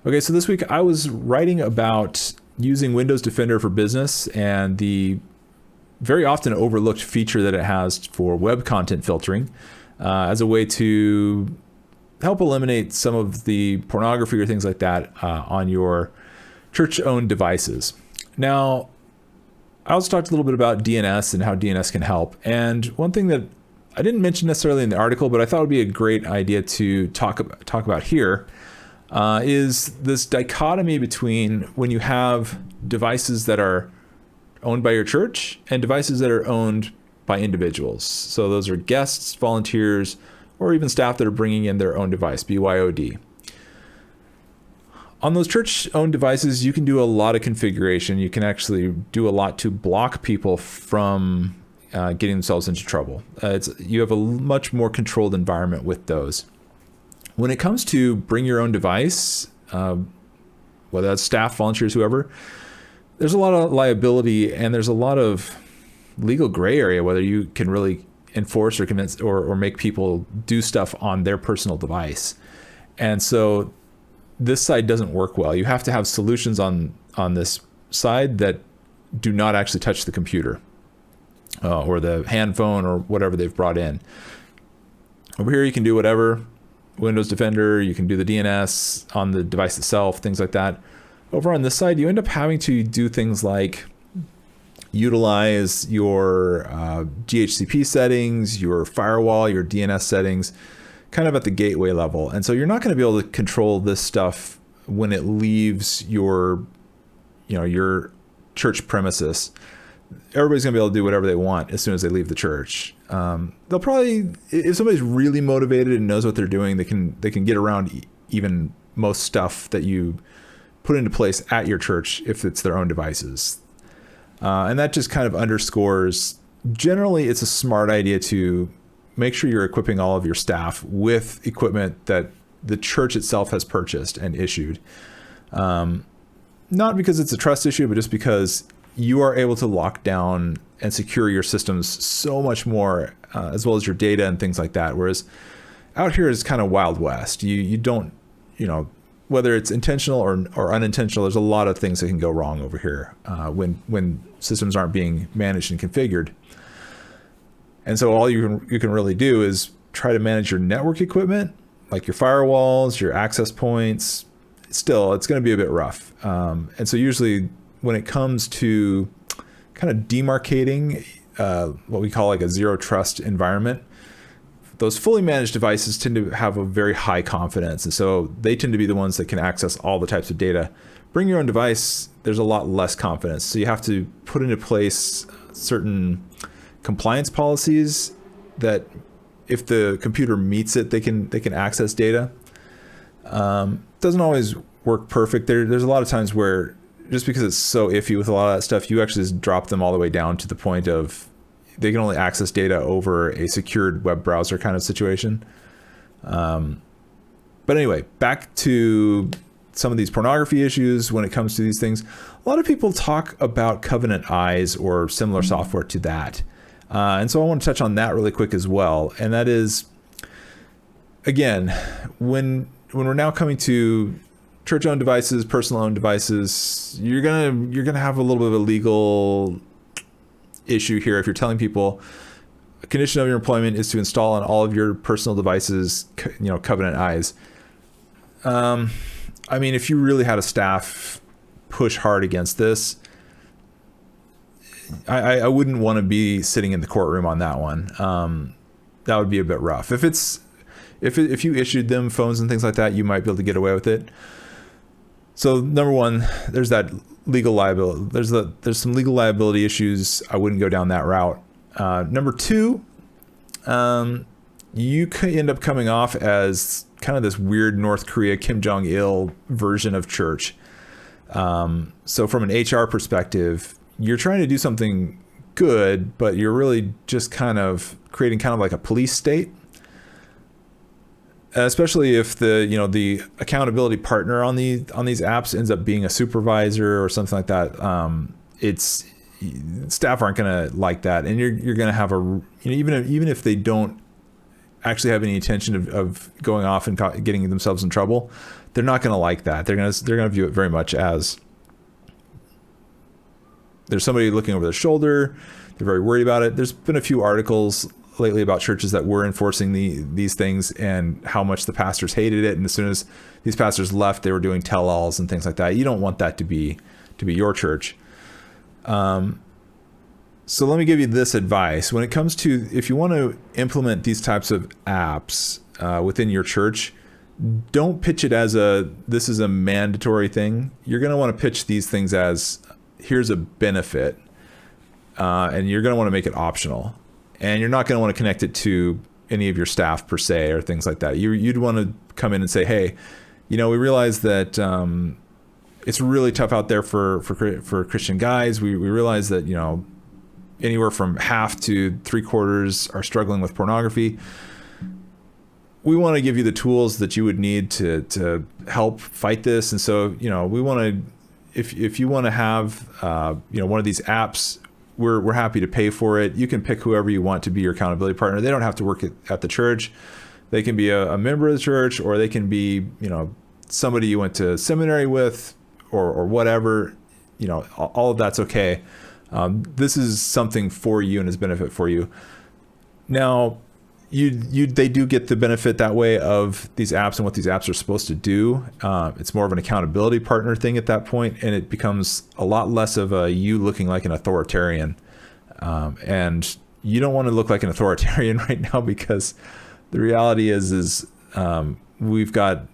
Okay, so this week I was writing about using Windows Defender for Business and the very often overlooked feature that it has for web content filtering as a way to help eliminate some of the pornography or things like that on your church-owned devices. Now, I also talked a little bit about DNS and how DNS can help. And one thing that I didn't mention necessarily in the article, but I thought would be a great idea to talk about here is this dichotomy between when you have devices that are owned by your church and devices that are owned by individuals. So those are guests, volunteers, or even staff that are bringing in their own device, BYOD. On those church-owned devices, you can do a lot of configuration. You can actually do a lot to block people from getting themselves into trouble. You have a much more controlled environment with those. When it comes to bring your own device, whether that's staff, volunteers, whoever, there's a lot of liability and there's a lot of legal gray area whether you can really enforce or convince or make people do stuff on their personal device. And so this side doesn't work well. You have to have solutions on this side that do not actually touch the computer or the hand phone or whatever they've brought in. Over here, you can do whatever. Windows Defender, you can do the DNS on the device itself, things like that. Over on this side, you end up having to do things like utilize your DHCP settings, your firewall, your DNS settings, kind of at the gateway level. And so you're not going to be able to control this stuff when it leaves your church premises. Everybody's going to be able to do whatever they want as soon as they leave the church. They'll probably, if somebody's really motivated and knows what they're doing, they can get around even most stuff that you put into place at your church if it's their own devices. And that just kind of underscores, generally it's a smart idea to make sure you're equipping all of your staff with equipment that the church itself has purchased and issued. Not because it's a trust issue, but just because you are able to lock down and secure your systems so much more, as well as your data and things like that. Whereas out here is kind of Wild West. You don't, whether it's intentional or unintentional, there's a lot of things that can go wrong over here when systems aren't being managed and configured. And so all you can really do is try to manage your network equipment, like your firewalls, your access points. Still, it's going to be a bit rough. And so usually when it comes to kind of demarcating what we call like a zero trust environment, those fully managed devices tend to have a very high confidence. And so they tend to be the ones that can access all the types of data. Bring your own device, there's a lot less confidence. So you have to put into place certain compliance policies that if the computer meets it, they can access data. Doesn't always work perfect. There's a lot of times where just because it's so iffy with a lot of that stuff, you actually just drop them all the way down to the point of they can only access data over a secured web browser kind of situation. But anyway, back to some of these pornography issues when it comes to these things. A lot of people talk about Covenant Eyes or similar software to that. And so I want to touch on that really quick as well. And that is, again, when we're now coming to church-owned devices, personal-owned devices, you're gonna have a little bit of a legal issue here if you're telling people a condition of your employment is to install on all of your personal devices, Covenant Eyes. I mean, if you really had a staff push hard against this, I wouldn't want to be sitting in the courtroom on that one. That would be a bit rough. If you issued them phones and things like that, you might be able to get away with it. So number one, there's that legal liability. There's some legal liability issues. I wouldn't go down that route. Number two, you could end up coming off as kind of this weird North Korea Kim Jong-il version of church. So from an HR perspective, you're trying to do something good, but you're really just kind of creating kind of like a police state. Especially if the accountability partner on these apps ends up being a supervisor or something like that, staff aren't going to like that, and you're going to have even if they don't actually have any intention of going off and getting themselves in trouble, they're not going to like that. They're going to view it very much as there's somebody looking over their shoulder. They're very worried about it. There's been a few articles lately about churches that were enforcing these things and how much the pastors hated it. And as soon as these pastors left, they were doing tell-alls and things like that. You don't want that to be your church. So let me give you this advice. When it comes to, if you want to implement these types of apps within your church, don't pitch it as this is a mandatory thing. You're going to want to pitch these things as, here's a benefit, and you're going to want to make it optional. And you're not going to want to connect it to any of your staff per se or things like that. You'd want to come in and say, hey, we realize that it's really tough out there for Christian guys. We realize that, anywhere from half to 3/4 are struggling with pornography. We want to give you the tools that you would need to help fight this. And so, we want to, if you want to have, one of these apps, we're happy to pay for it. You can pick whoever you want to be your accountability partner. They don't have to work at the church. They can be a member of the church, or they can be, somebody you went to seminary with, or whatever. All of that's okay. This is something for you and is benefit for you. Now, they do get the benefit that way of these apps and what these apps are supposed to do. It's more of an accountability partner thing at that point, and it becomes a lot less of you looking like an authoritarian. And you don't want to look like an authoritarian right now, because the reality is we've got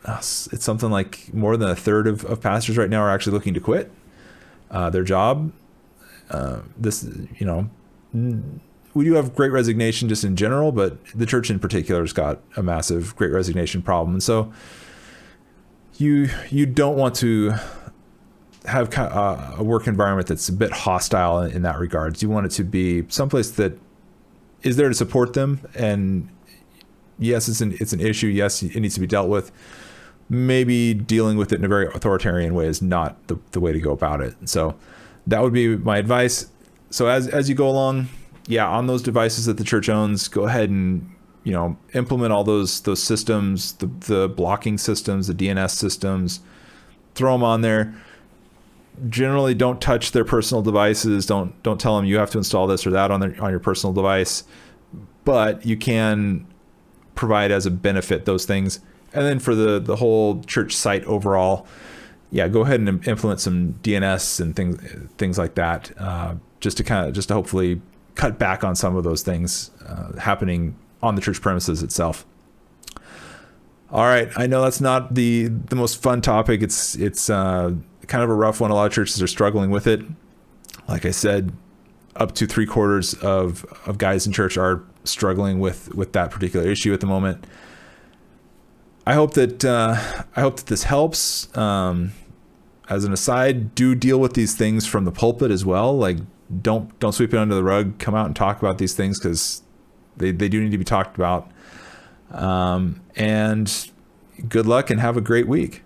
it's something like more than a third of pastors right now are actually looking to quit their job. We do have great resignation just in general, but the church in particular has got a massive great resignation problem. And so you don't want to have a work environment that's a bit hostile in that regards. You want it to be someplace that is there to support them. And yes, it's an issue. Yes, it needs to be dealt with. Maybe dealing with it in a very authoritarian way is not the way to go about it. So that would be my advice. So as you go along, on those devices that the church owns, go ahead and implement all those systems, the blocking systems, the DNS systems, throw them on there. Generally, don't touch their personal devices. Don't tell them you have to install this or that on your personal device. But you can provide as a benefit those things. And then for the whole church site overall, go ahead and implement some DNS and things like that, just to hopefully cut back on some of those things happening on the church premises itself. All right, I know that's not the most fun topic. It's kind of a rough one. A lot of churches are struggling with it. Like I said, up to 3/4 of guys in church are struggling with that particular issue at the moment. I hope that this helps. As an aside, do deal with these things from the pulpit as well. Like, don't sweep it under the rug. Come out and talk about these things, because they do need to be talked about. And good luck and have a great week.